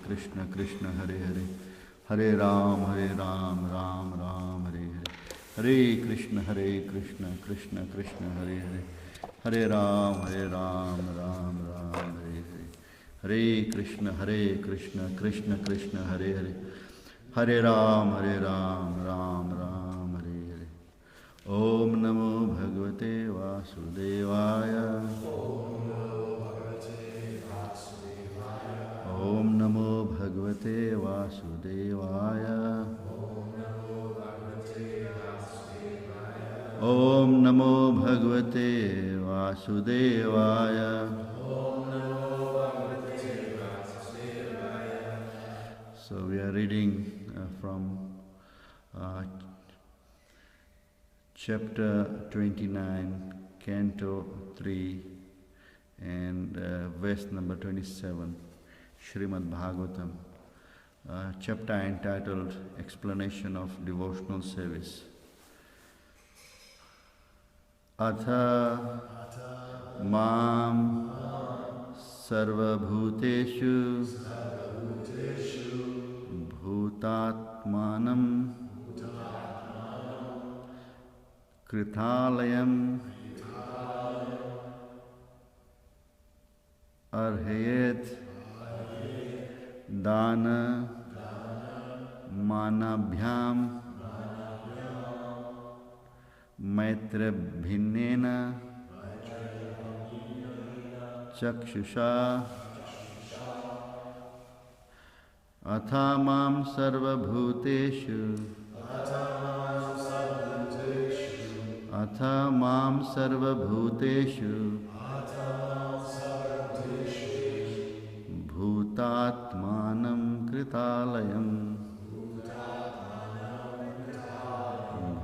कृष्ण कृष्ण हरे हरे, हरे राम राम राम हरे हरे, हरे कृष्ण कृष्ण कृष्ण हरे हरे, हरे राम राम राम हरे हरे, हरे कृष्ण कृष्ण कृष्ण हरे हरे, हरे राम राम राम हरे हरे। ओम नमो भगवते वासुदेवाय, ओम नमो भगवते वासुदेवाय, ओम नमो भगवते वासुदेवाय। So we are reading from chapter 29, canto 3, and verse number 27, Srimad Bhagavatam, chapter entitled Explanation of Devotional Service. Atha mam sarvabhuteshu bhutatmanam kritalayam arhayet dana manabhyam maitra bhinnena chakshusha athamam sarvabhuteshu athamam sarvabhuteshu bhutatmanam kritalayam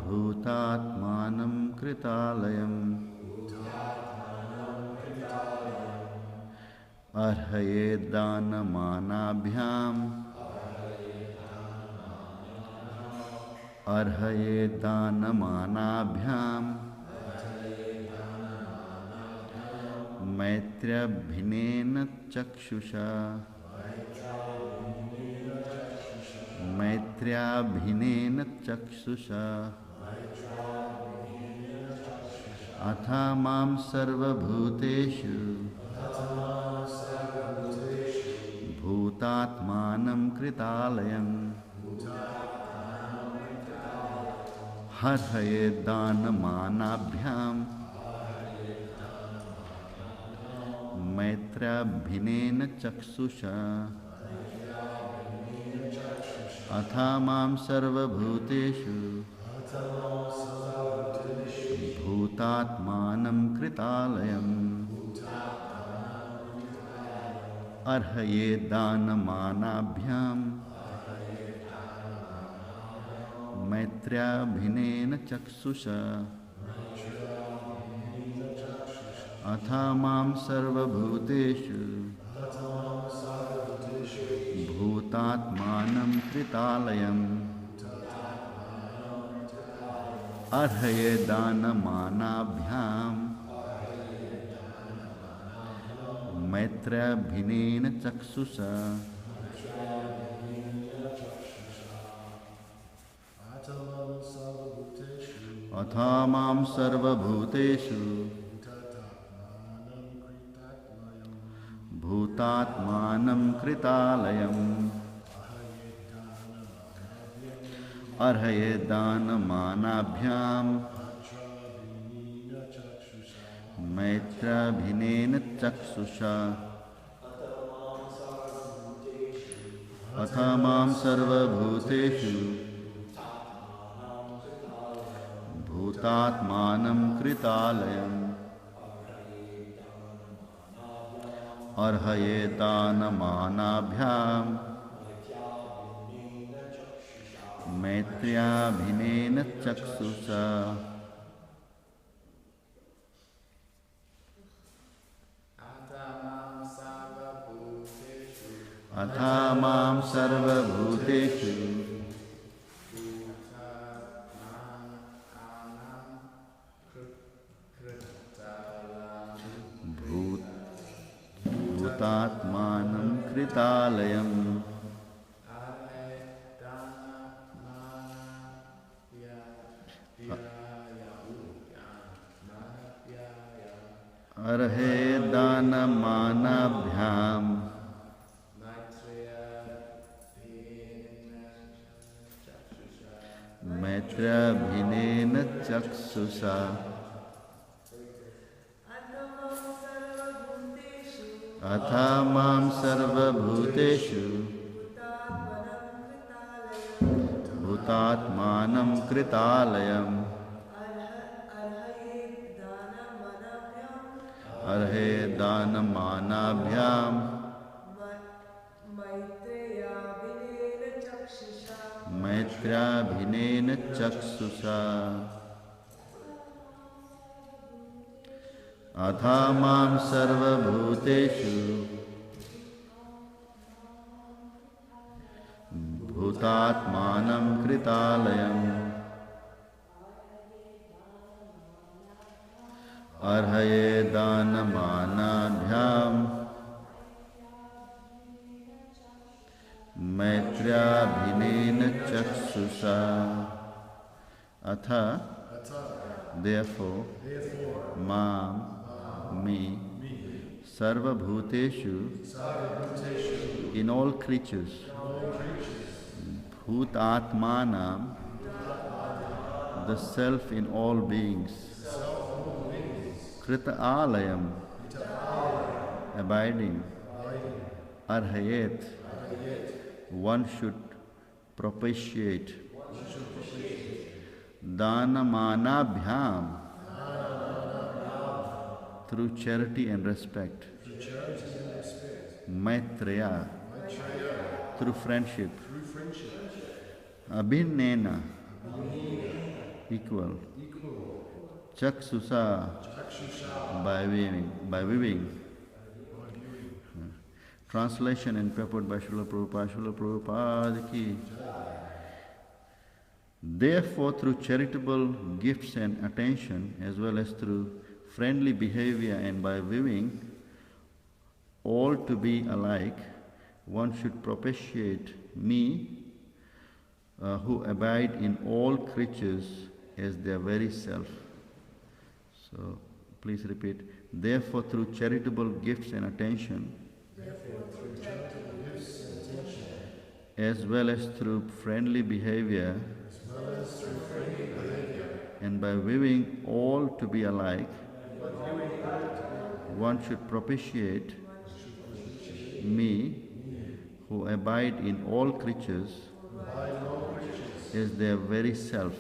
bhutatmanam kritalayam arhayedanamanaabhyam arhayedanamanaabhyam maitrabhinena chakshusha maitrabhinena chakshusha athamam sarvabhuteshu bhutatmanam kritalayam harhayedanamanaabhyam maitrabhinena chakshusha athamam sarvabhuteshu bhutatmanam kritalayam arhayedanamanaabhyam maitrabhinena chakshusha athamam sarvabhuteshu bhutatmanam kritalayam arhayedanamanaabhyam maitrabhinena chakshusha athamam sarvabhuteshu bhutatmanam kritalayam arhayedanamanaabhyam maitrabhinena chakshusha athamam sarvabhuteshu bhutatmanam kritalayam arhayedanamanaabhyam maitrabhinena chakshusha athamam sarvabhuteshu bhutatmanam kritalayam danamanaabhyam Maitrabhinena chaksusa Athamam sarva bhuteshu Bhutatmanam kritalayam Arhe danamanabhyam Maitrabhinena chaksusa Athamam sarva bhuteshu Bhutatmanam kritalayam Arhaye danamanabhyam Maitrabhinena chaksusa Atha therefore mam me sarva bhuteshu in all creatures bhutatmanam the self in all beings krita alayam abiding arhayet one should propitiate danamanabhyam through charity and respect maitreya through friendship abhinena equal chaksusa by viewing. Translation and purport by Srila Prabhupada. Srila Prabhupada ki. Therefore, through charitable gifts and attention, as well as through friendly behavior and by viewing all to be alike, one should propitiate me who abide in all creatures as their very self. So, please repeat. Therefore, through charitable gifts and attention, as well as through friendly behavior, and by viewing all to be alike, one should propitiate me who abide in all creatures as their very self.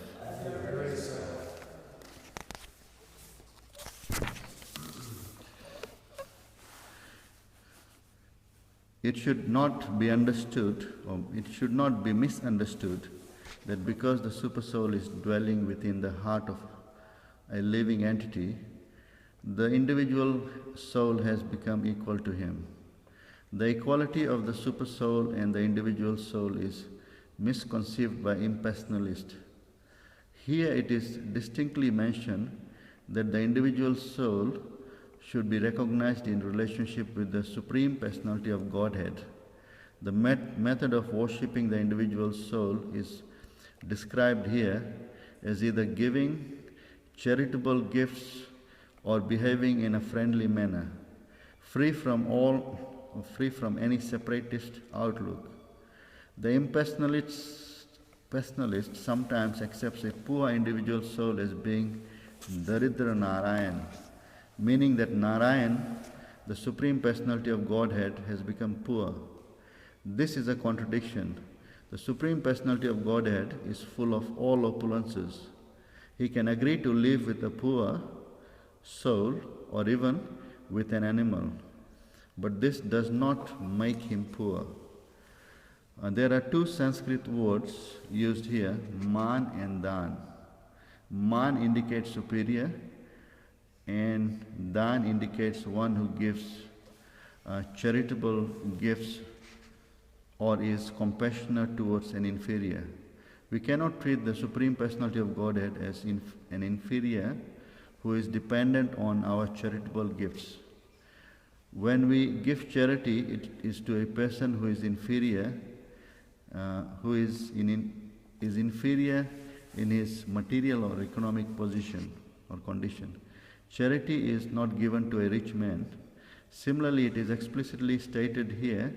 It should not be understood, or it should not be misunderstood, that because the Supersoul is dwelling within the heart of a living entity, the individual soul has become equal to him. The equality of the Supersoul and the individual soul is misconceived by impersonalists. Here it is distinctly mentioned that the individual soul should be recognized in relationship with the Supreme Personality of Godhead. The method of worshipping the individual soul is described here as either giving charitable gifts or behaving in a friendly manner, free from any separatist outlook. The impersonalist sometimes accepts a poor individual soul as being Daridra Narayan, meaning that Narayan, the Supreme Personality of Godhead, has become poor. This is a contradiction. The Supreme Personality of Godhead is full of all opulences. He can agree to live with a poor soul or even with an animal, but this does not make him poor. There are two Sanskrit words used here, man and dan. Man indicates superior, and dan indicates one who gives charitable gifts or is compassionate towards an inferior. We cannot treat the Supreme Personality of Godhead as an inferior who is dependent on our charitable gifts. When we give charity, it is to a person who is inferior, is inferior in his material or economic position or condition. Charity is not given to a rich man. Similarly, it is explicitly stated here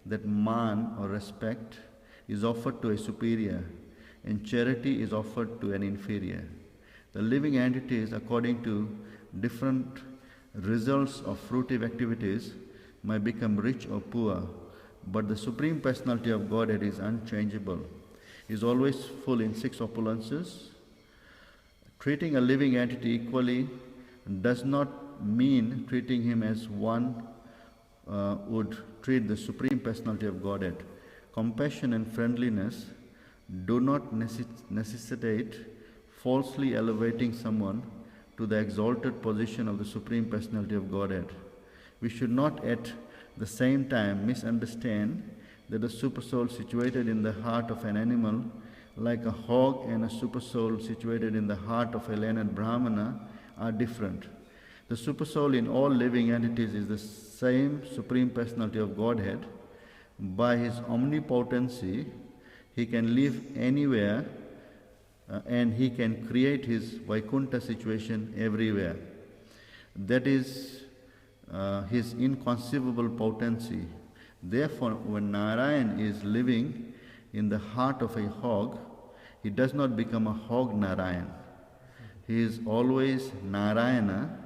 that man or respect is offered to a superior and charity is offered to an inferior. The living entities, according to different results of fruitive activities, may become rich or poor, but the Supreme Personality of Godhead is unchangeable, is always full in six opulences. Treating a living entity equally does not mean treating him as one would treat the Supreme Personality of Godhead. Compassion and friendliness do not necessitate falsely elevating someone to the exalted position of the Supreme Personality of Godhead. We should not at the same time misunderstand that the supersoul situated in the heart of an animal, like a hog, and a supersoul situated in the heart of a learned Brahmana are different. The supersoul in all living entities is the same Supreme Personality of Godhead. By his omnipotency, he can live anywhere and he can create his Vaikuntha situation everywhere. That is his inconceivable potency. Therefore, when Narayan is living in the heart of a hog, he does not become a hog Narayan. He is always Narayana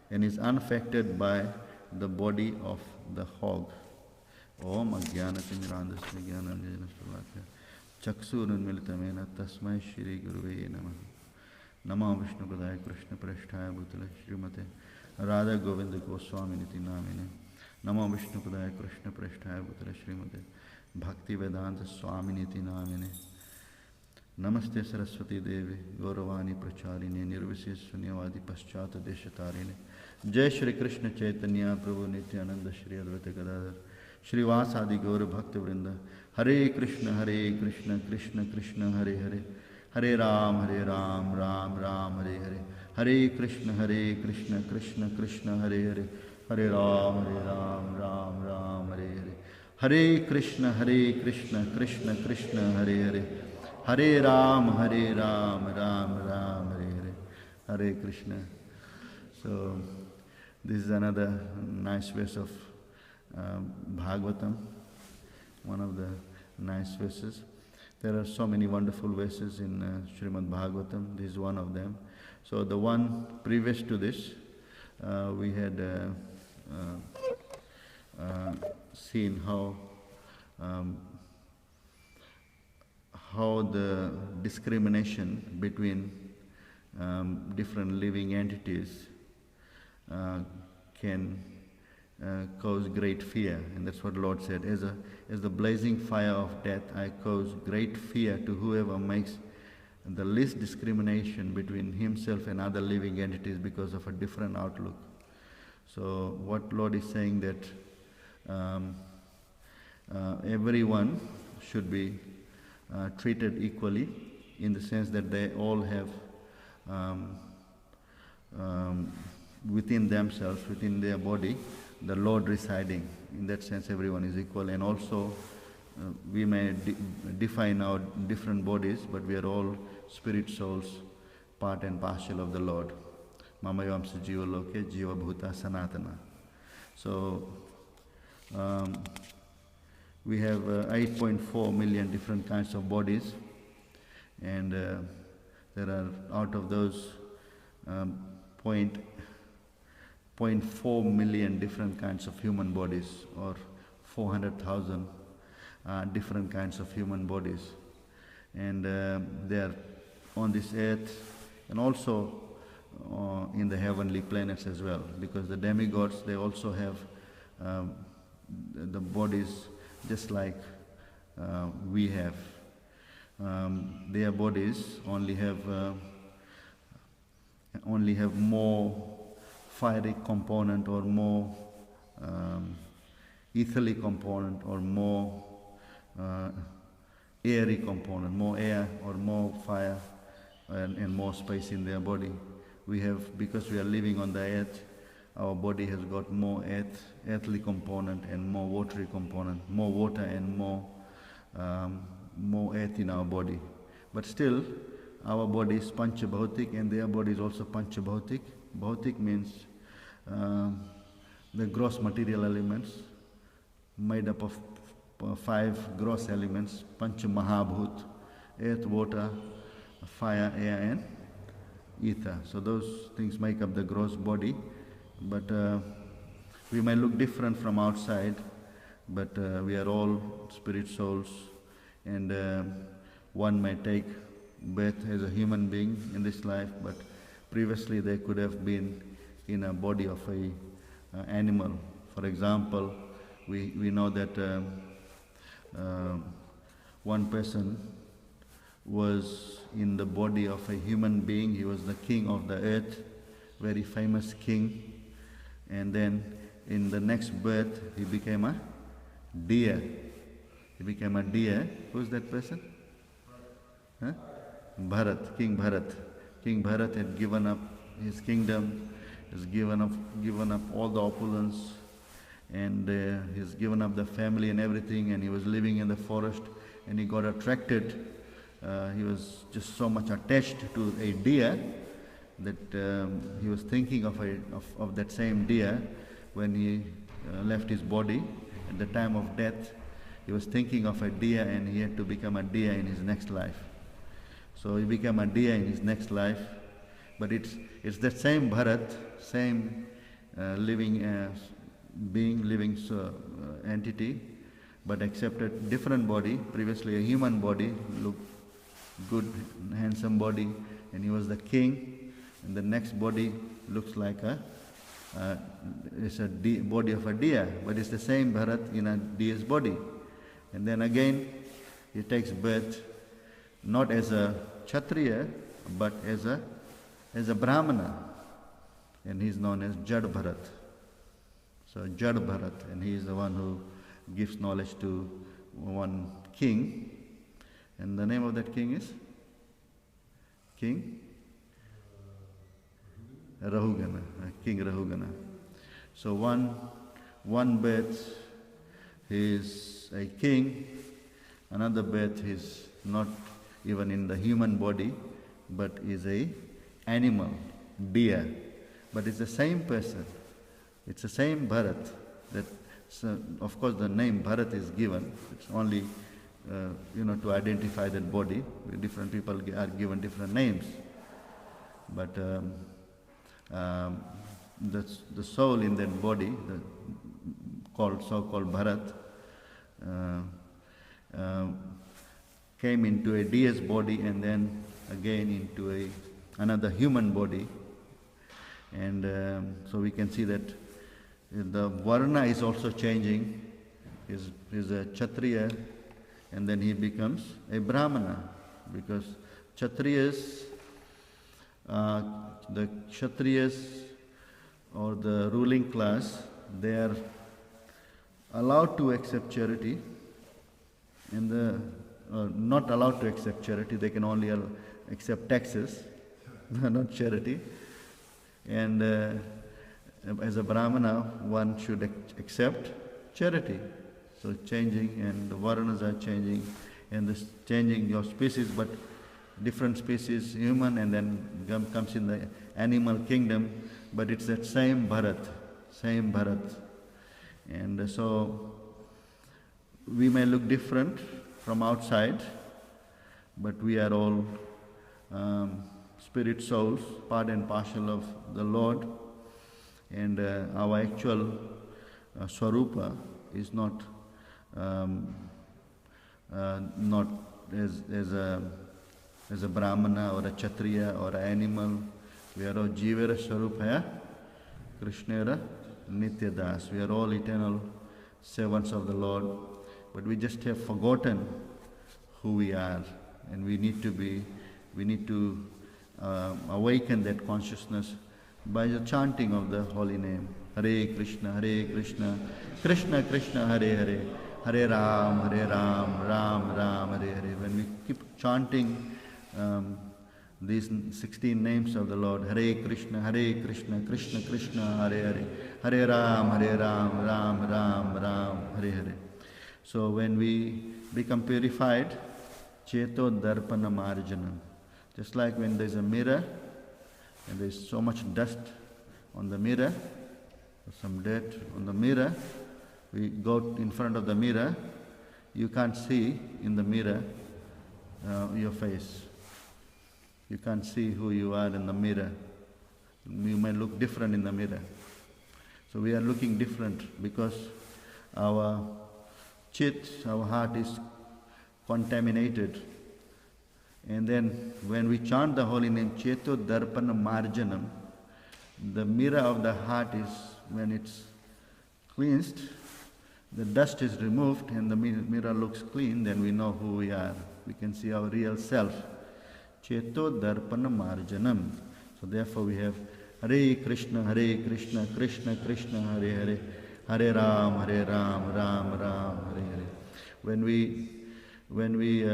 and is unaffected by the body of the hog. Om Ajnanatimmirandasya Jnananjana Shalakya Chaksurunmilitamena Tasmai Shri Guruve Namaha. Namo Vishnu Padaya Krishna Prasthaya Bhutale Srimate Radha Govinda Goswami Niti Namine. Namo Vishnu Padaya Krishna Prasthaya Bhutale Srimate Bhakti Vedanta Swami Niti Namine. Namaste Saraswati Devi Gauravani Pracharine Nirvisis Sunyavadi Paschata Deshatarine. Jai Shri Krishna Chaitanya Prabhu Nityananda Shri Advaita Gadadhar Shri Vasadi Gaura Bhakta Vrinda. Hare Krishna Krishna Krishna Hare Hare Hare Ram Ram Ram Hare Hare Hare Krishna Krishna Krishna Hare Hare Hare Ram Ram Ram Hare Hare Hare Krishna Krishna Krishna Hare Hare Hare Ram Ram Ram Hare Hare Hare Krishna. So this is another nice verse of Bhagavatam, one of the nice verses. There are so many wonderful verses in Srimad Bhagavatam. This is one of them. So the one previous to this, we had seen how the discrimination between different living entities can cause great fear, and that's what the Lord said. As the blazing fire of death, I cause great fear to whoever makes the least discrimination between himself and other living entities because of a different outlook. So what Lord is saying that everyone should be treated equally, in the sense that they all have within themselves, within their body, the Lord residing. In that sense, everyone is equal. And also, we may define our different bodies, but we are all spirit souls, part and parcel of the Lord. Mamayamsa Jiva Loke Jiva Bhuta Sanatana. So, we have 8.4 million different kinds of bodies, and there are, out of those, 0.4 million different kinds of human bodies, or 400,000 different kinds of human bodies. And they are on this earth and also in the heavenly planets as well, because the demigods, they also have the bodies just like we have. Their bodies only have more fiery component, or more ethereal component, or more airy component, more air or more fire, and more space in their body. We have, because we are living on the earth, our body has got more earthly component and more watery component, more water and more earth in our body. But still, our body is Pancha Bhautik and their body is also Pancha Bhautik. Bhautik means the gross material elements, made up of five gross elements, Panch Mahabhut, earth, water, fire, air, and ether. So those things make up the gross body, but we may look different from outside, but we are all spirit souls, and one may take birth as a human being in this life, but previously they could have been in a body of a animal. For example, we know that one person was in the body of a human being. He was the king of the earth, very famous king, and then in the next birth he became a deer. He became a deer. Who's that person? Huh? Bharat, King Bharat. King Bharat had given up his kingdom, has given up all the opulence, and he's given up the family and everything, and he was living in the forest, and he got attracted. He was just so much attached to a deer that he was thinking of that same deer when he left his body. At the time of death, he was thinking of a deer, and he had to become a deer in his next life. So he became a deer in his next life, but it's that same Bharat, same living being, living entity, but accepted different body. Previously a human body, looked good, handsome body, and he was the king. And the next body looks like it's a body of a deer, but it's the same Bharat in a deer's body. And then again he takes birth not as a Kshatriya, but as a Brahmana, and he's known as Jad Bharat. So Jad Bharat, and he is the one who gives knowledge to one king, and the name of that king is King Rahugana, King Rahugana. So one birth he is a king, another birth he is not even in the human body, but is a animal, deer. But it's the same person. It's the same Bharat. Of course, the name Bharat is given. It's only to identify that body. Different people are given different names. But the soul in that body, so-called Bharat, came into a deer's body, and then again into another human body. And so we can see that the Varna is also changing. He's a Kshatriya, and then he becomes a Brahmana, because Kshatriyas, the Kshatriyas or the ruling class, they are allowed to accept charity, and not allowed to accept charity. They can only accept taxes, not charity. And as a Brahmana, one should accept charity. So changing, and the Varnas are changing, and this changing your species, but different species, human, and then comes in the animal kingdom, but it's that same Bharat. And so we may look different from outside, but we are all spirit souls, part and parcel of the Lord, and our actual Swarupa is not as a Brahmana or a Kshatriya or an animal. We are all Jivera Swarupaya, Krishnera Nityadas. We are all eternal servants of the Lord, but we just have forgotten who we are, and we need to awaken that consciousness by the chanting of the holy name. Hare Krishna, Krishna Krishna, Hare Hare, Hare Ram, Ram Ram, Hare Hare. When we keep chanting these 16 names of the Lord, Hare Krishna, Krishna Krishna, Hare Hare, Hare Ram, Ram Ram, Hare Hare. So when we become purified, Cheto Darpana Marjanam. Just like when there's a mirror and there's so much dust on the mirror, some dirt on the mirror. We go in front of the mirror. You can't see in the mirror your face. You can't see who you are in the mirror. You may look different in the mirror. So we are looking different because our chit, our heart is contaminated. And then when we chant the holy name, Cheto Darpana Marjanam, the mirror of the heart is, when it's cleansed, the dust is removed and the mirror looks clean, then we know who we are. We can see our real self. Cheto Darpana Marjanam. So therefore we have Hare Krishna, Krishna Krishna, Hare Hare, Hare Ram, Ram Ram, Hare Hare. When we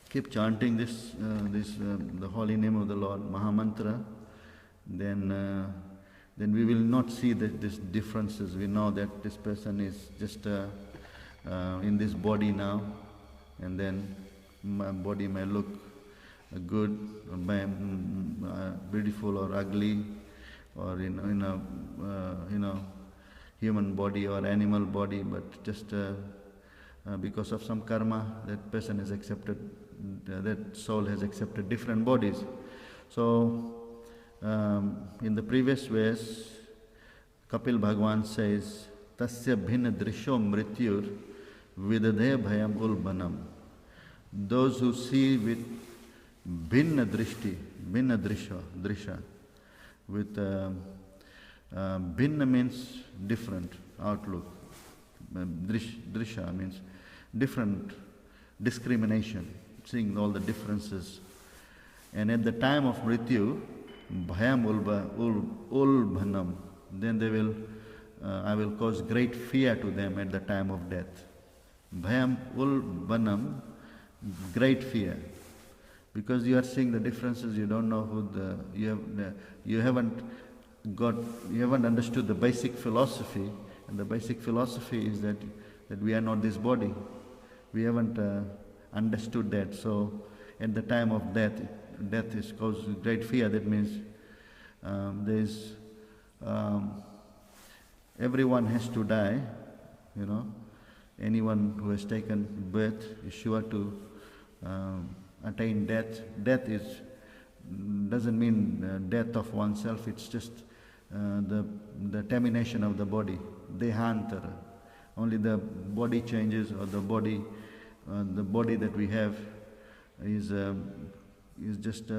keep chanting the holy name of the Lord, Mahamantra, then we will not see these differences. We know that this person is just in this body now, and then my body may look good, or beautiful, or ugly, or in a human body or animal body, but just because of some karma, that person has accepted, that soul has accepted different bodies. So in the previous verse, Kapil Bhagwan says, Tasya bhinna drisho mrityur vidadhe bhayam ulbanam. Those who see with bhinna drishti, bhinna drisha, with bhinna means different outlook. Drisha means different discrimination, seeing all the differences. And at the time of mrityu, bhayam ulbhanam, then they will, I will cause great fear to them at the time of death. Bhayam ulbhanam, great fear. Because you are seeing the differences, you don't know you haven't understood the basic philosophy, and the basic philosophy is that we are not this body. We haven't understood that. So at the time of death is causing great fear. That means everyone has to die. Anyone who has taken birth is sure to attain death. Death doesn't mean death of oneself. It's just the termination of the body, dehantara. Only the body changes, or the body that we have is just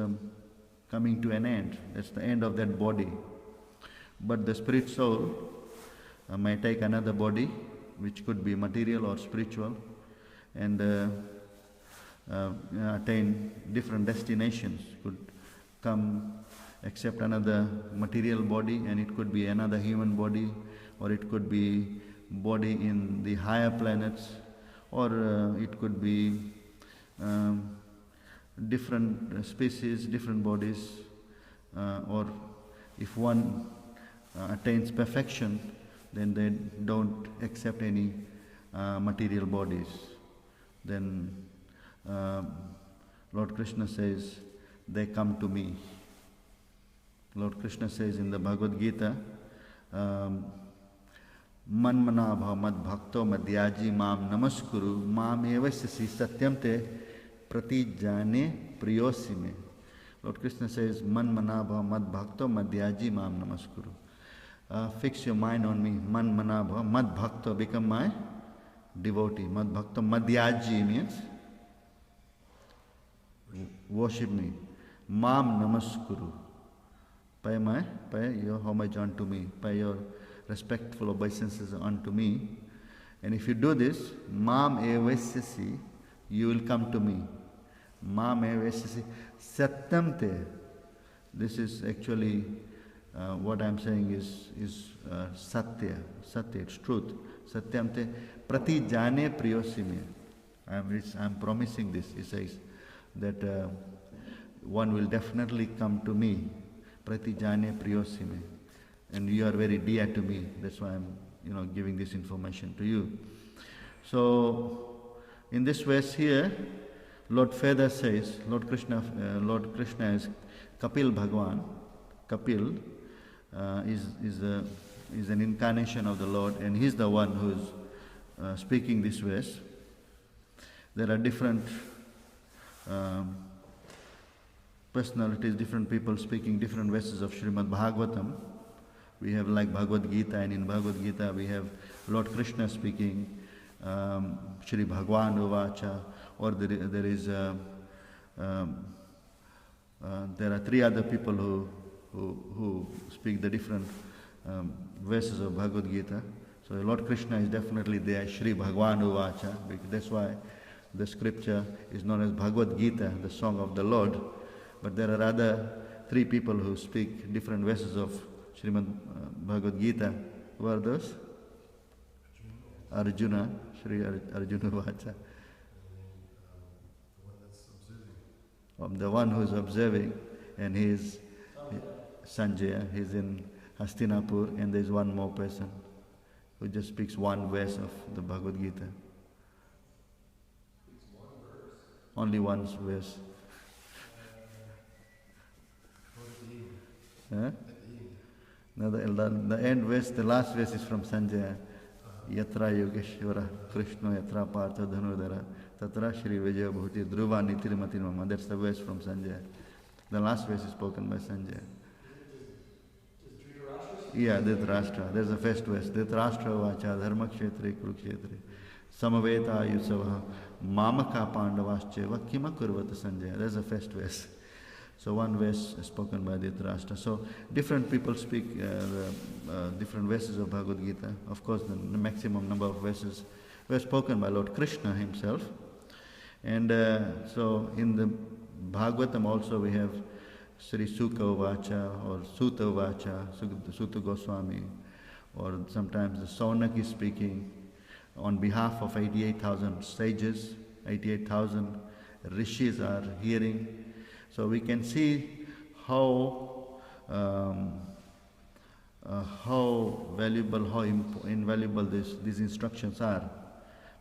coming to an end. That's the end of that body. But the spirit soul may take another body, which could be material or spiritual, and attain different destinations. Could come, accept another material body, and it could be another human body, or it could be body in the higher planets, or it could be different species, different bodies, or if one attains perfection, then they don't accept any material bodies. Then Lord Krishna says, they come to me. Lord Krishna says in the Bhagavad Gita, Manmana bhav mad bhakto madhyaji mam namaskuru mam evasasi satyam te pratijane priyosime. Lord Krishna says, Manmana bhav mad bhakto madhyaji mam namaskuru. Fix your mind on me. Manmana bhav mad bhakto, become my devotee. Mad bhakto madhyaji means worship me. Mam namaskuru. Pay your homage unto me. Pay your respectful obeisances unto me. And if you do this, Mam evasyasi, you will come to me. Mam evasyasi satyam te. This is actually what I am saying is satya. Satya, it's truth. Satyam te prati jane priyosime. I am promising this. He says that one will definitely come to me. Prati jane priyosime. And you are very dear to me. That's why I'm giving this information to you. So in this verse here, Lord Further says, Lord Krishna is Kapil Bhagwan. Kapil is is an incarnation of the Lord, and he's the one who's speaking this verse. There are different personalities, different people speaking different verses of Srimad Bhagavatam. We have like Bhagavad Gita, and in Bhagavad Gita we have Lord Krishna speaking, Shri Bhagwan Uvacha, or there are three other people who speak the different verses of Bhagavad Gita. So Lord Krishna is definitely there, Shri Bhagwan Uvacha, because that's why the scripture is known as Bhagavad Gita, the song of the Lord. But there are other three people who speak different verses of Srimad Bhagavad Gita. Who are those? Arjuna, Shri Arjuna Vacha. The one who is observing, and he is Sanjaya, he is in Hastinapur, and there is one more person who just speaks one verse of the Bhagavad Gita. Only one verse. Huh? Now the end verse, the last verse is from Sanjaya. Yatra Yogeshwara Krishna Yatra Partha Dhanudara Tatra Shri Vijaya Bhuti Dhruva Nitirmati Mama. That's the verse from Sanjaya. The last verse is spoken by Sanjaya. Yeah, Dhritarashtra. There's the first verse. Dhritarashtra Vacha Dharma Kshetri Kurukshetri Samaveta Yusava Mamaka Pandavascheva Kima Kurvata Sanjaya. That's the first verse. So one verse is spoken by Dhritarashtra. So different people speak different verses of Bhagavad Gita. Of course, the maximum number of verses were spoken by Lord Krishna himself. And so in the Bhagavatam also we have Sri Sukha Vacha or Sutta Vacha, Sutta Goswami, or sometimes the Saunak is speaking on behalf of 88,000 sages, 88,000 rishis are hearing. So we can see how valuable, how invaluable these instructions are,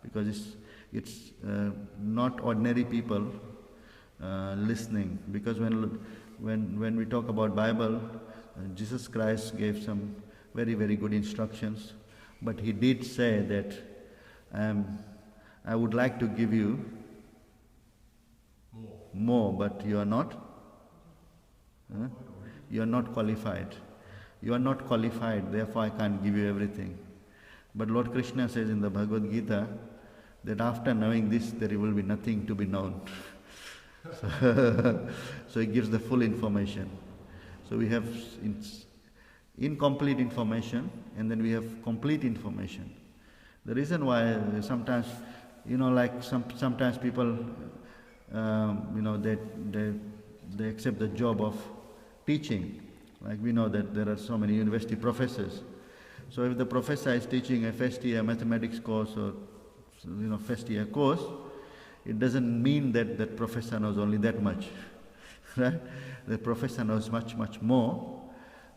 because it's not ordinary people listening. Because when we talk about Bible, Jesus Christ gave some very, very good instructions, but he did say that I would like to give you more, but you are not. You are not qualified. You are not qualified, therefore I can't give you everything. But Lord Krishna says in the Bhagavad Gita that after knowing this, there will be nothing to be known. So he gives the full information. So we have incomplete information, and then we have complete information. The reason why sometimes, sometimes people, they accept the job of teaching. Like we know that there are so many university professors. So if the professor is teaching a first year mathematics course or first year course, it doesn't mean that that professor knows only that much. Right? The professor knows much, much more,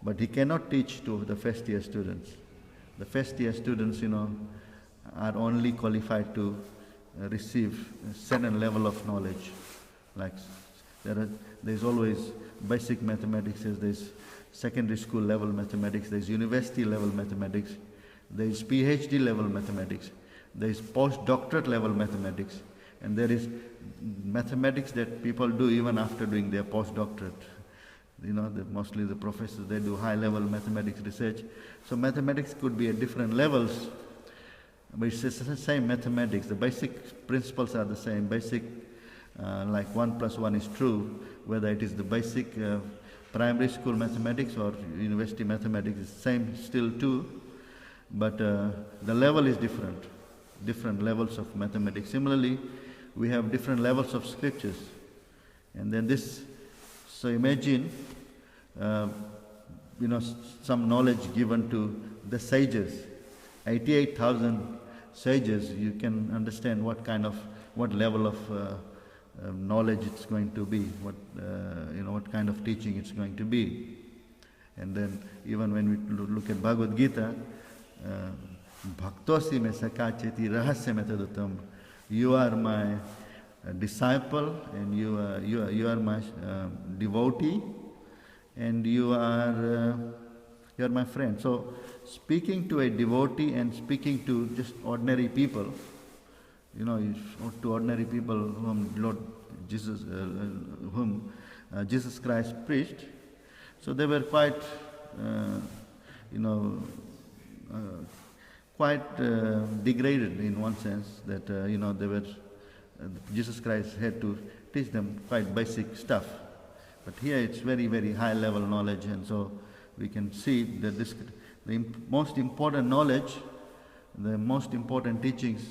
but he cannot teach to the first year students. The first year students, are only qualified to receive a certain level of knowledge. Like there's always basic mathematics, there's secondary school level mathematics, there's university level mathematics, there's PhD level mathematics, there's postdoctorate level mathematics, and there is mathematics that people do even after doing their postdoctorate. Mostly the professors, they do high level mathematics research. So mathematics could be at different levels, but it's the same mathematics. The basic principles are the same. Basic, like 1 + 1 is true, whether it is the basic primary school mathematics or university mathematics, is same still too, but the level is different. Different levels of mathematics. Similarly, we have different levels of scriptures, and then this. So imagine, some knowledge given to the sages, 88,000 sages. You can understand what level of knowledge it's going to be, what kind of teaching it's going to be. And then even when we look at Bhagavad Gita, Bhaktosi me sakacheti rahasya metadutam. You are my disciple, and you are my devotee, and you are You're my friend. So speaking to a devotee and speaking to just ordinary people, to ordinary people whom Lord Jesus, Jesus Christ preached, so they were quite, you know, uh, quite degraded in one sense that they were. Jesus Christ had to teach them quite basic stuff, but here it's very very high level knowledge, and so we can see that the most important knowledge, the most important teachings,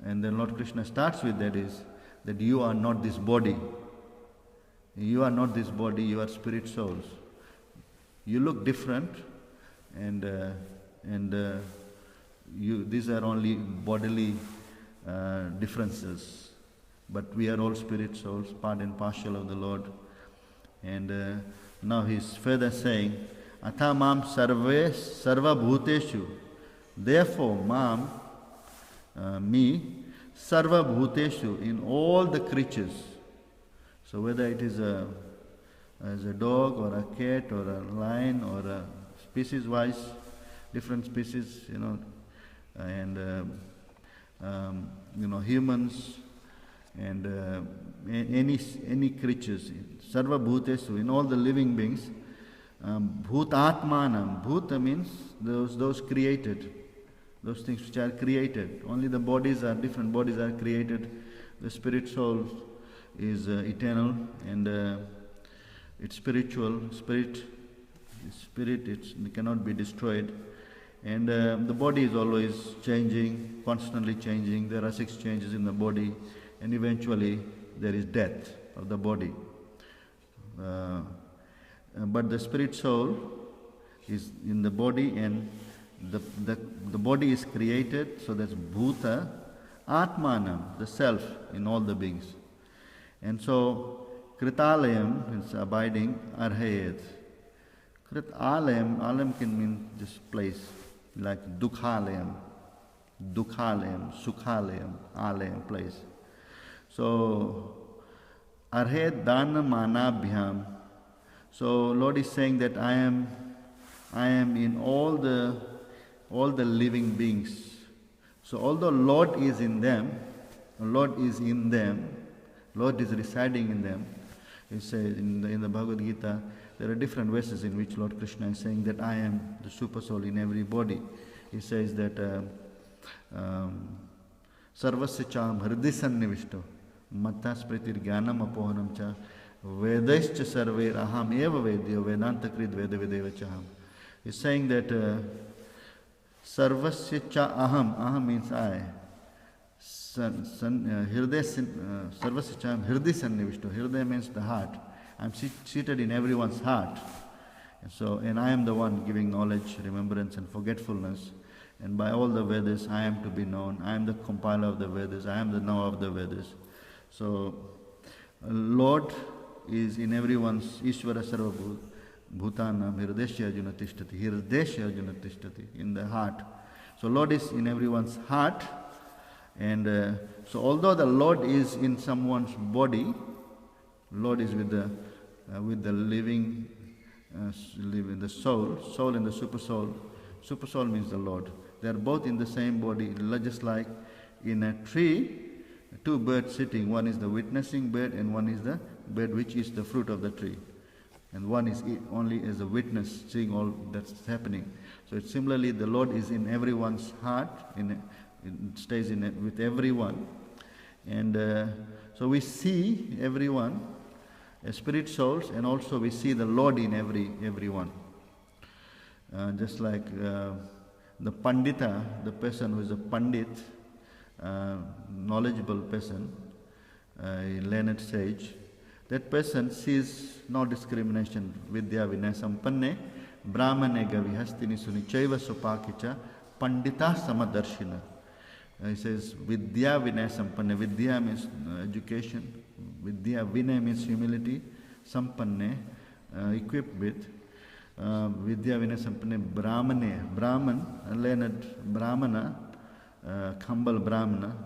and then Lord Krishna starts with that is that you are not this body. You are not this body. You are spirit souls. You look different, and these are only bodily differences, but we are all spirit souls, part and parcel of the Lord. And now he's further saying, Atha mam sarva bhuteshu. Therefore, mam, me, sarva bhuteshu, in all the creatures. So whether it is as a dog or a cat or a lion or a species-wise, different species, and humans and any creatures, sarva bhutesu, in all the living beings. Bhutatmanam, bhuta means those created, those things which are created. Only the bodies are different, bodies are created. The spirit soul is eternal, and it's spiritual. Spirit, it cannot be destroyed. And the body is always changing, constantly changing. There are 6 changes in the body, and eventually there is death of the body. But the spirit soul is in the body, and the body is created, so that's bhuta, atmanam, the self in all the beings. And so kritalayam is abiding, arhayet. Alayam can mean this place, like dukhalayam, sukhalayam, alayam, place. So arhet dana manabhyam. So Lord is saying that I am in all the living beings. So although Lord is in them, Lord is residing in them. He says in the Bhagavad Gita, there are different verses in which Lord Krishna is saying that I am the super soul in every body. He says that sarvasya cham hridhi sannivishto matta spritir jnanam apohanam cha vedaischa sarver aham eva vedyo vedanta krid veda videva chaham. He's saying that sarvasya cha aham means I. Sarvasya cha hridhi sannivishto. Hridaya means the heart. I'm seated in everyone's heart. And I am the one giving knowledge, remembrance and forgetfulness. And by all the Vedas, I am to be known. I am the compiler of the Vedas. I am the knower of the Vedas. So, Lord is in everyone's Ishvara Sarva Bhutanam Hirdeshya Arjuna Tishtati. Hirdeshya Arjuna Tishtati, in the heart. So, Lord is in everyone's heart. And so, although the Lord is in someone's body, Lord is with the living, the soul and the super soul. Super soul means the Lord. They are both in the same body, just like in a tree, 2 birds sitting. One is the witnessing bird, and one is the bird which is the fruit of the tree. And one is only as a witness, seeing all that's happening. So it's similarly, the Lord is in everyone's heart, stays with everyone. And so we see everyone as spirit souls, and also we see the Lord in everyone. Just like the Pandita, the person who is a Pandit, knowledgeable person, a learned sage, that person sees no discrimination. Vidya vinaya sampanne, brahmane gavihastini suni chaiva supakicha, pandita samadarshina. He says, Vidya vinaya sampanne. Vidya means education. Vidya vinaya means humility. Sampanne, equipped with. Vidya vinaya sampanne, Brahman, learned Brahmana, humble Brahmana.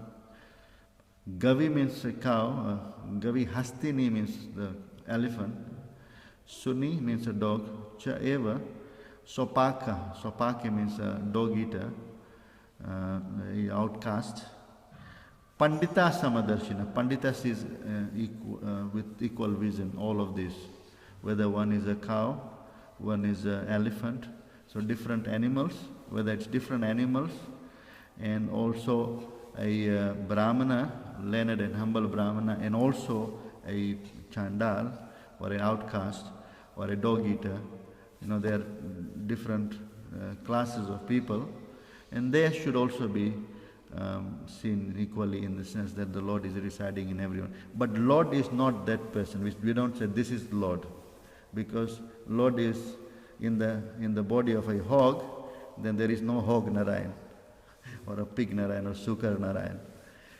Gavi means a cow. Gavi hastini means the elephant. Suni means a dog. Cha eva, Sopaka means dog eater, outcast. Pandita Samadarshina. Panditas is with equal vision, all of these. Whether one is a cow, one is an elephant, so different animals, whether it's different animals, and also a Brahmana, learned and humble Brahmana, and also a Chandal, or an outcast, or a dog eater. There are different classes of people, and they should also be seen equally in the sense that the Lord is residing in everyone. But Lord is not that person. We don't say this is Lord, because Lord is in the body of a hog. Then there is no hog Narayan, or a pig Narayan, or Sukar Narayan.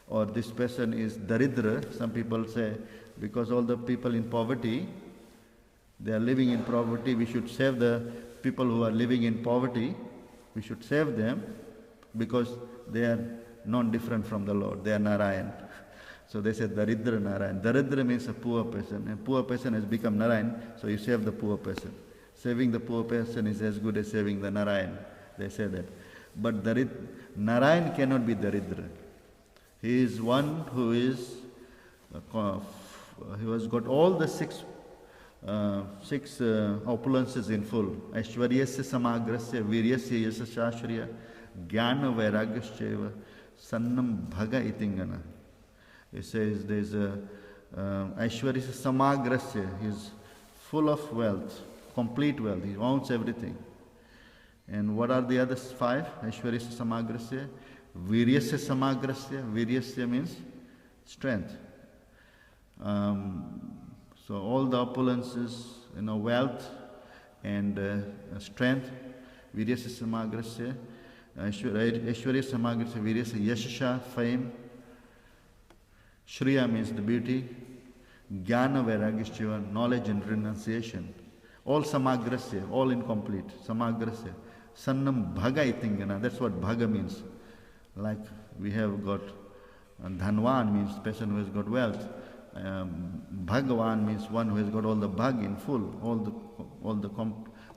Or this person is Daridra. Some people say because all the people in poverty, they are living in poverty, we should save the people who are living in poverty. We should save them because they are non-different from the Lord. They are Narayan. So they say Daridra Narayan. Daridra means a poor person. A poor person has become Narayan, so you save the poor person. Saving the poor person is as good as saving the Narayan. They say that. But Narayan cannot be Daridra. He is one who has got all the six opulences in full. Aishwaryasya samagrasya viryasya yasa shashriya jnana vairagyasya sannam bhaga itingana. It says there is a Aishwaryasya samagrasya. He is full of wealth, complete wealth. He owns everything. And what are the other five? Aishwaryasya samagrasya, viryasya samagrasya. Viryasya means strength. So all the opulences, wealth and strength, viryasya samagrasya, aishwarya samagrasya, viryasya yashasha, fame, shriya means the beauty, jnana vairagyasya, knowledge and renunciation, all samagrasya, all incomplete, samagrasya, sannam bhaga itingana, that's what bhaga means. Like we have got dhanwan means person who has got wealth. Bhagavan means one who has got all the bhag in full, all the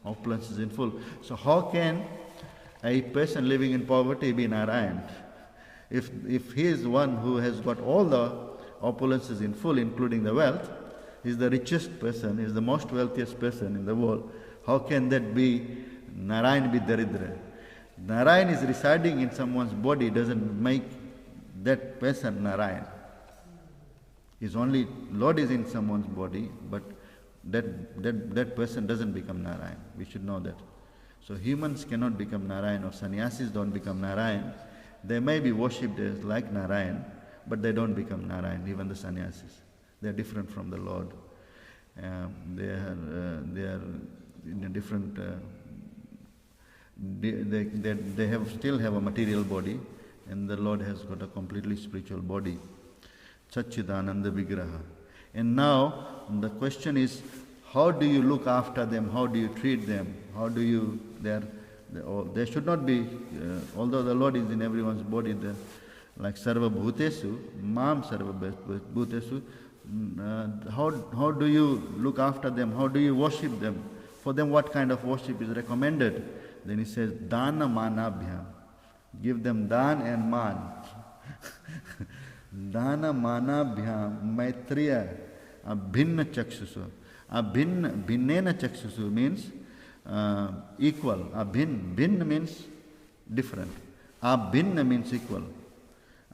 opulences in full. So how can a person living in poverty be Narayan? If he is one who has got all the opulences in full, including the wealth, he is the richest person, he is the most wealthiest person in the world, how can that be Narayan be Daridra? Narayan is residing in someone's body, doesn't make that person Narayan. Is only Lord is in someone's body, but that person doesn't become Narayan. We should know that. So humans cannot become Narayan, or sannyasis don't become Narayan. They may be worshipped as like Narayan, but they don't become Narayan, even the sannyasis. They are different from the Lord. They are in a different. They still have a material body, and the Lord has got a completely spiritual body. Satchidananda Vigraha. And now the question is, how do you look after them? How do you treat them? How do you, they should not be, although the Lord is in everyone's body, like Sarva Bhutesu, Mam Sarva Bhutesu, how do you look after them? How do you worship them? For them, what kind of worship is recommended? Then he says, Dana Manabhyam. Give them Dan and Man. Dana manabhyam maitriya abhinna chaksusu. Bhinnena chaksusu means equal. Bhin means different. Abhinna means equal.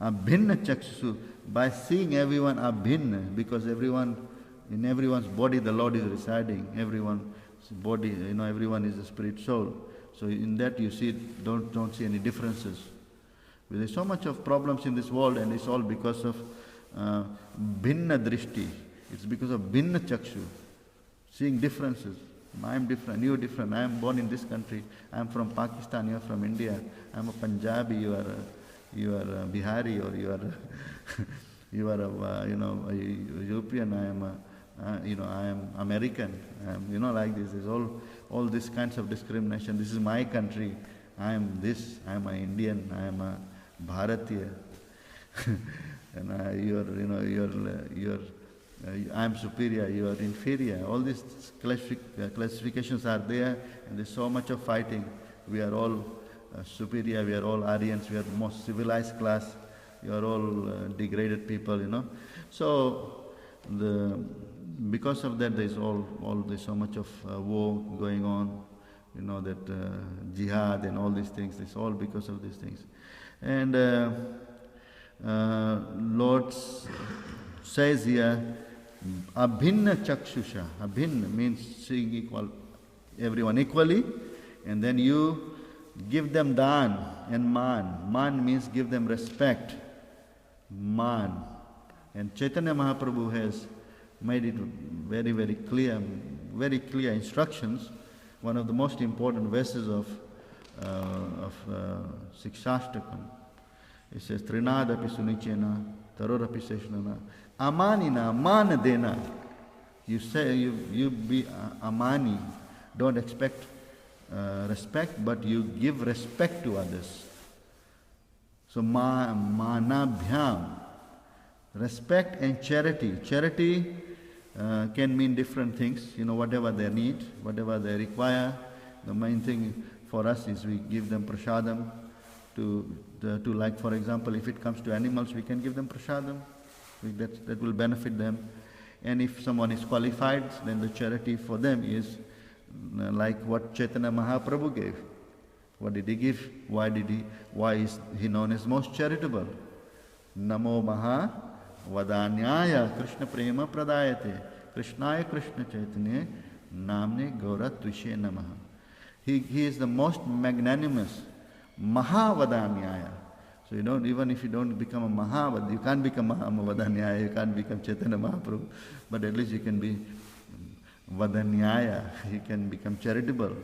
Abhinna chaksusu, by seeing everyone abhinna, because in everyone's body the Lord is residing. Everyone's body, everyone is a spirit soul. So in that you see, don't see any differences. There is so much of problems in this world, and it's all because of bhinna drishti. It's because of bhinna chakshu, seeing differences. I am different, you are different. I am born in this country. I am from Pakistan. You are from India. I am a Punjabi. You are a Bihari, or you are a European. I am American. Like this. Is all these kinds of discrimination. This is my country. I am this. I am an Indian. I am a Bharatiya. And I am superior, you are inferior. All these classifications are there, and there's so much of fighting. We are all superior, we are all Aryans, we are the most civilized class, you are all degraded people, you know. So, because of that, there's there's so much of war going on, you know, that jihad and all these things, it's all because of these things. And Lord says here, abhinna chakshusha. Abhinna means seeing equal, everyone equally, and then you give them dan and man. Man means give them respect. Man. And Chaitanya Mahaprabhu has made it very, very clear instructions. One of the most important verses of Sikshashtakam. It says, Trinadapi sunichena, tarorapi seshnana, amanina, amana dena. You say, you be amani, don't expect respect, but you give respect to others. So, manabhyam, respect and charity. Charity can mean different things, you know, whatever they need, whatever they require. The main thing for us is we give them prasadam to like, for example, if it comes to animals, we can give them prasadam. That will benefit them. And if someone is qualified, then the charity for them is like what Chaitanya Mahaprabhu gave. What did he give? Why is he known as most charitable? Namo Maha Vadanyaya Krishna Prema Pradayate Krishnaya Krishna Chaitanya Namne Gaura Tvishe Namaha. He is the most magnanimous Mahavadanyaya. So even if you don't become a Mahavad, you can't become Mahavadanyaya, you can't become Chaitanya Mahaprabhu, but at least you can be Vadanyaya, you can become charitable.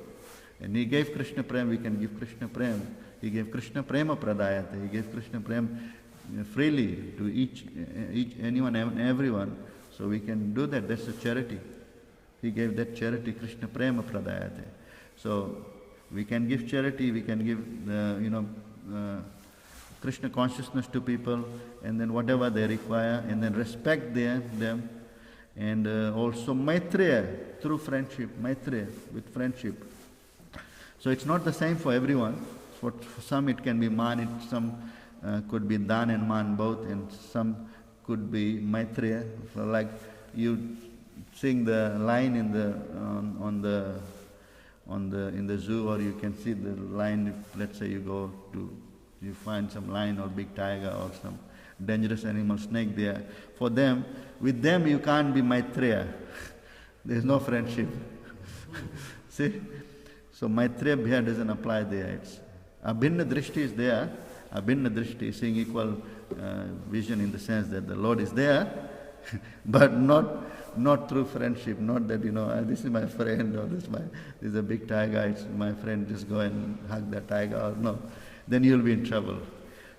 And he gave Krishna Prem, we can give Krishna Prem. He gave Krishna Prema Pradayate, he gave Krishna Prem freely to each anyone and everyone. So we can do that, that's a charity. He gave that charity, Krishna Prema Pradayate. So we can give charity, we can give Krishna consciousness to people, and then whatever they require, and then respect them, and also Maitreya, through friendship, Maitreya, with friendship. So it's not the same for everyone. For some it can be man, some could be dan and man both, and some could be Maitreya. So like you sing the line in the zoo, or you can see the line. If, let's say you find some lion or big tiger or some dangerous animal, snake there. For them, with them you can't be Maitreya. There is no friendship. See? So Maitreya Bhya doesn't apply there. It's Abhinna Drishti is there. Abhinna Drishti, seeing equal vision in the sense that the Lord is there, but not through friendship. Not that, this is my friend, or this is a big tiger, it's my friend, just go and hug that tiger, or no. Then you'll be in trouble.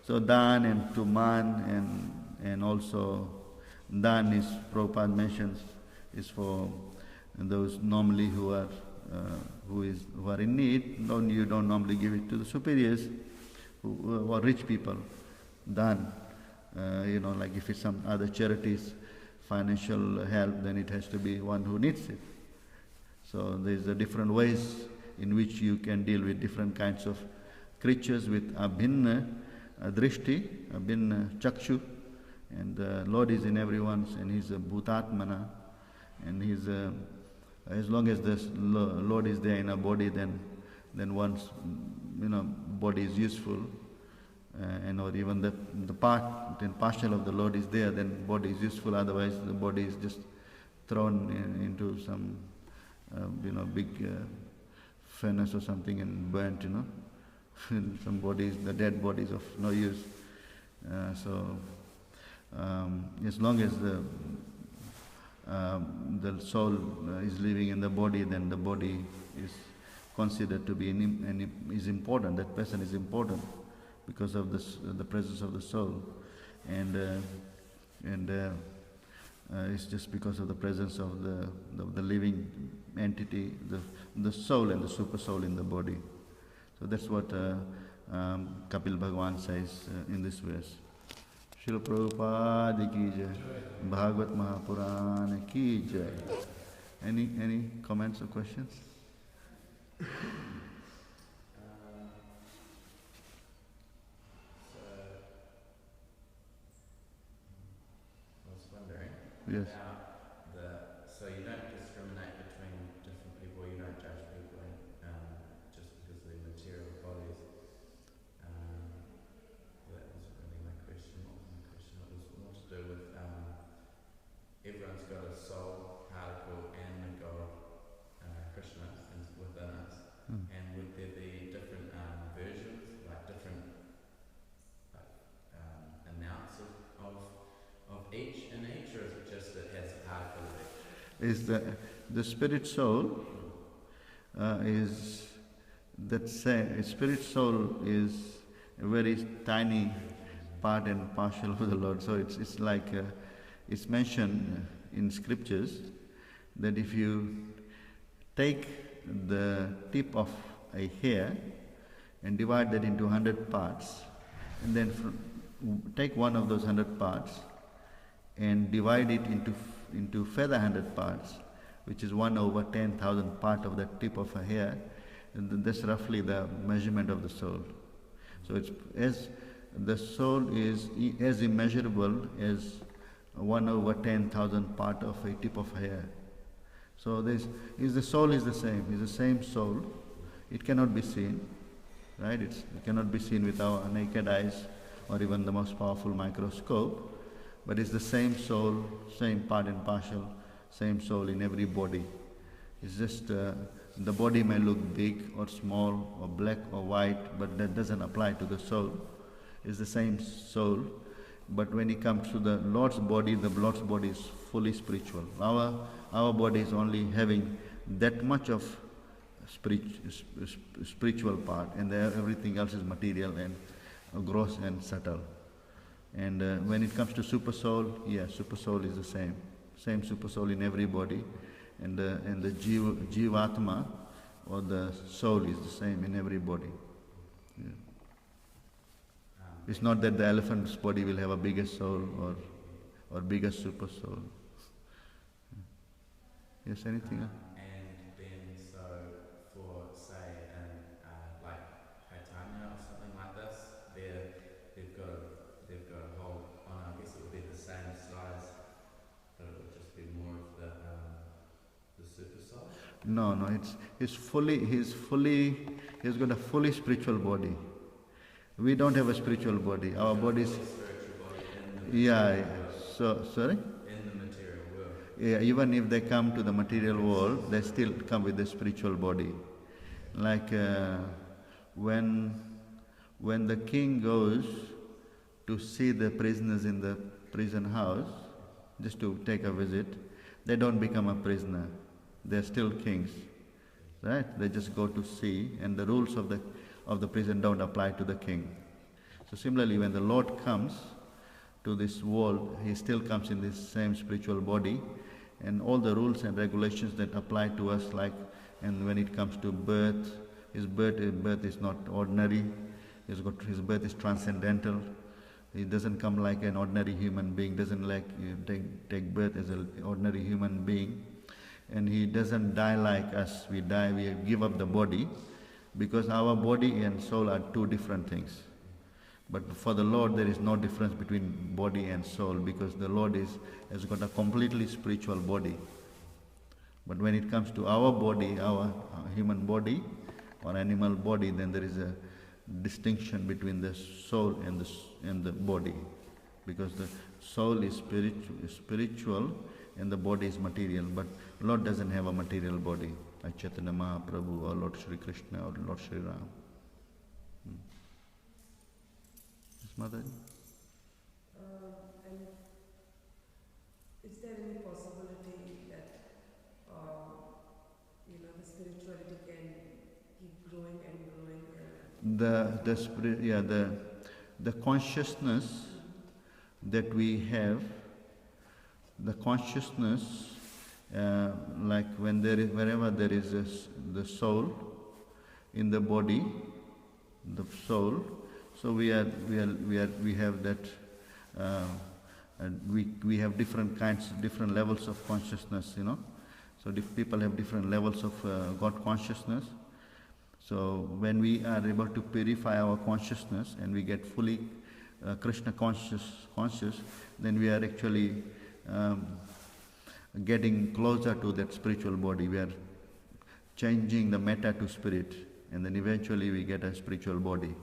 So Dan and to man, and also Dan is, Prabhupada mentions, is for those normally who are in need. You don't normally give it to the superiors who are rich people. Dan, like if it's some other charities, financial help, then it has to be one who needs it. So there's different ways in which you can deal with different kinds of creatures with abhinna drishti, abhinna chakshu, and the Lord is in everyone's, and He's a bhutatmana, and He's as long as the Lord is there in a body, then one's body is useful, or even the part and partial of the Lord is there, then body is useful. Otherwise, the body is just thrown into some big furnace or something and burnt. Some bodies, the dead bodies of no use. So as long as the soul is living in the body, then the body is considered to be is important. That person is important because of the presence of the soul, and it's just because of the presence of the living entity, the soul and the super soul in the body. So that's what Kapil Bhagwan says in this verse. Srila Prabhupada ki jai. Bhagavad Mahapurana ki jai. Any comments or questions? Yes. So you don't discriminate between different people, you don't judge people just because of their material bodies. That wasn't really my question. What was my question? It was more to do with everyone's got a soul, particle, and the God, Krishna, within us. And would there be different versions, like different amounts of each in each, or is it just it has a particle of each? Is the spirit soul is that same. Spirit soul is a very tiny part and partial of the Lord. So it's like it's mentioned in scriptures that if you take the tip of a hair and divide that into 100 parts, and then take one of those 100 parts and divide it into further 100 parts, which is 1/10,000 part of the tip of a hair, and that's roughly the measurement of the soul. So it's as the soul is as immeasurable as 1/10,000 part of a tip of hair. So the soul is the same. It's the same soul. It cannot be seen, right? It cannot be seen with our naked eyes or even the most powerful microscope. But it's the same soul, same part and partial, same soul in every body. It's just the body may look big or small or black or white, but that doesn't apply to the soul. It's the same soul. But when it comes to the Lord's body is fully spiritual. Our body is only having that much of spiritual part, and everything else is material and gross and subtle. And when it comes to super soul, super soul is the same super soul in every body, and the jivatma or the soul is the same in every body. Yeah. It's not that the elephant's body will have a bigger soul or bigger super soul. Yes, anything else? And then so for say in like Haitanya or something like this, they've got a whole, I guess it would be the same size, but it would just be more of the super soul. No, he's got a fully spiritual body. We don't have a spiritual body. Our body is spiritual body in the yeah. So sorry. In the material world. Yeah, even if they come to the material world, they still come with the spiritual body. Like when the king goes to see the prisoners in the prison house, just to take a visit, they don't become a prisoner. They're still kings, right? They just go to see, and the rules of the prison don't apply to the king. So similarly, when the Lord comes to this world, he still comes in this same spiritual body, and all the rules and regulations that apply to us, like, and when it comes to birth, his birth is not ordinary. His birth is transcendental. He doesn't come like an ordinary human being. Doesn't like take birth as an ordinary human being, and he doesn't die like us. We die. We give up the body, because our body and soul are two different things. But for the Lord, there is no difference between body and soul, because the Lord has got a completely spiritual body. But when it comes to our body, our human body or animal body, then there is a distinction between the soul and the body, because the soul is spiritual and the body is material. But Lord doesn't have a material body, like Chaitanya Mahaprabhu or Lord Suhrit Krishna or Lord Sri Ram. Mother? And is there any possibility that the spirituality can keep growing and growing? The consciousness that we have, the consciousness, like wherever there is the soul in the body, the soul. So we have that And we have different kinds, different levels of consciousness, you know. So people have different levels of God consciousness. So when we are able to purify our consciousness and we get fully Krishna conscious, then we are actually getting closer to that spiritual body. We are changing the matter to spirit, and then eventually we get a spiritual body.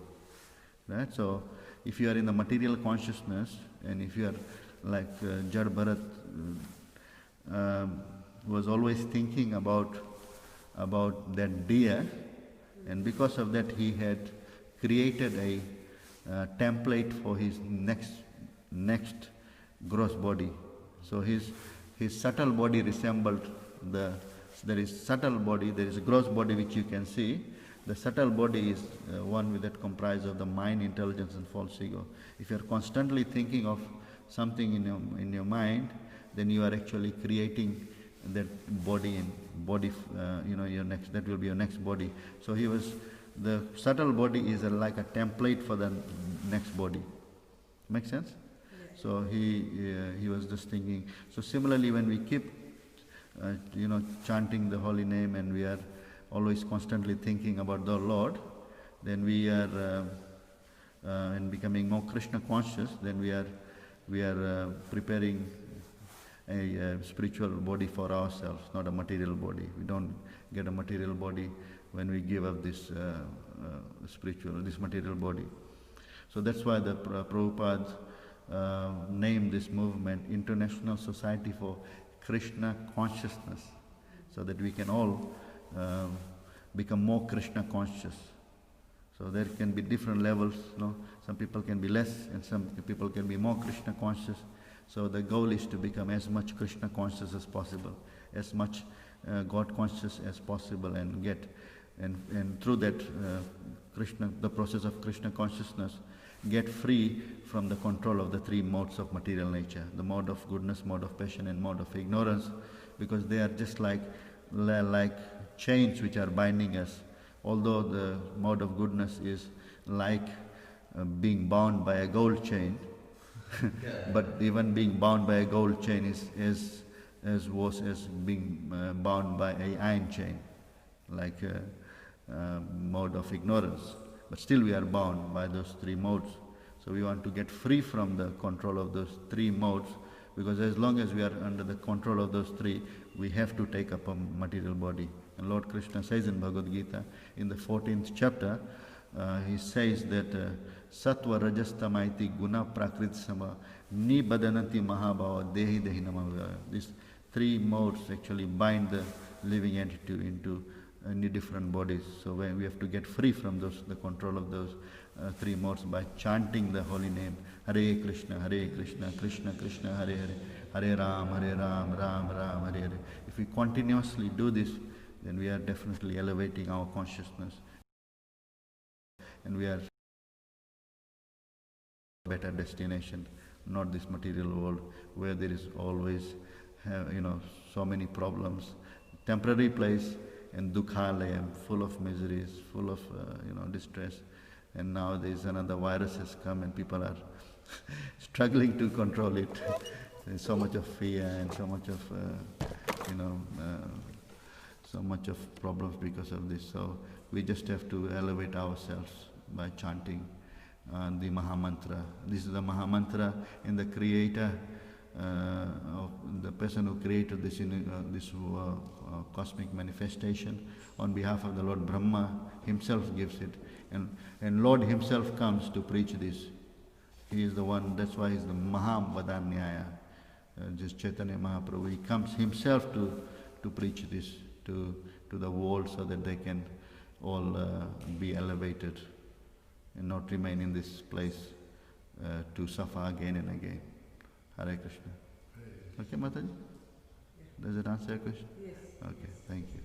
Right? So if you are in the material consciousness, and if you are like Jad Bharat was always thinking about that deer, and because of that he had created a template for his next gross body. So his subtle body resembled there is subtle body, there is a gross body which you can see. The subtle body is one that comprises of the mind, intelligence and false ego. If you are constantly thinking of something in your mind, then you are actually creating that body, and body, your next, that will be your next body. So the subtle body is like a template for the next body. Make sense? Yeah. So he was just thinking. So similarly, when we keep chanting the holy name, and we are always constantly thinking about the Lord, then we are and becoming more Krishna conscious, then we are preparing a spiritual body for ourselves, not a material body. We don't get a material body when we give up this this material body. So that's why the Prabhupada named this movement International Society for Krishna Consciousness, so that we can all become more Krishna conscious. So there can be different levels, some people can be less and some people can be more Krishna conscious. So the goal is to become as much Krishna conscious as possible, as much God conscious as possible, and through that the process of Krishna consciousness, get free from the control of the three modes of material nature, the mode of goodness, mode of passion and mode of ignorance, because they are just like chains which are binding us. Although the mode of goodness is like being bound by a gold chain, but even being bound by a gold chain is as worse as being bound by an iron chain, like mode of ignorance. But still we are bound by those three modes. So we want to get free from the control of those three modes, because as long as we are under the control of those three, we have to take up a material body. And Lord Krishna says in Bhagavad Gita, in the 14th chapter, he says that Sattva Rajastamaiti Guna Prakrit Sama Nibadanati Mahabhava Dehi Dehi Namavaya. These three modes actually bind the living entity into different bodies. So when we have to get free from the control of those three modes by chanting the holy name Hare Krishna, Krishna Krishna, Hare Hare, Hare Ram, Ram Ram, Hare Hare. If we continuously do this, then we are definitely elevating our consciousness, and we are a better destination, not this material world where there is always so many problems. Temporary place and dukhalaya, full of miseries, full of distress. And now there is another virus has come and people are struggling to control it. There's so much of fear and so much of so much of problems because of this. So we just have to elevate ourselves by chanting the Mahamantra. This is the Mahamantra, and the creator, the person who created this cosmic manifestation, on behalf of the Lord Brahma himself gives it. And Lord himself comes to preach this. He is the one, that's why he is the Mahavadanyaya. Just Chaitanya Mahaprabhu, he comes himself to preach this to the world, so that they can all be elevated and not remain in this place to suffer again and again. Hare Krishna. Okay, Mataji? Does it answer your question? Yes. Okay, thank you.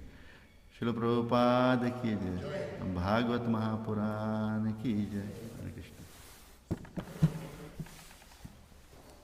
Srila Prabhupada ki jai. Bhagavad Mahapurana ki jai.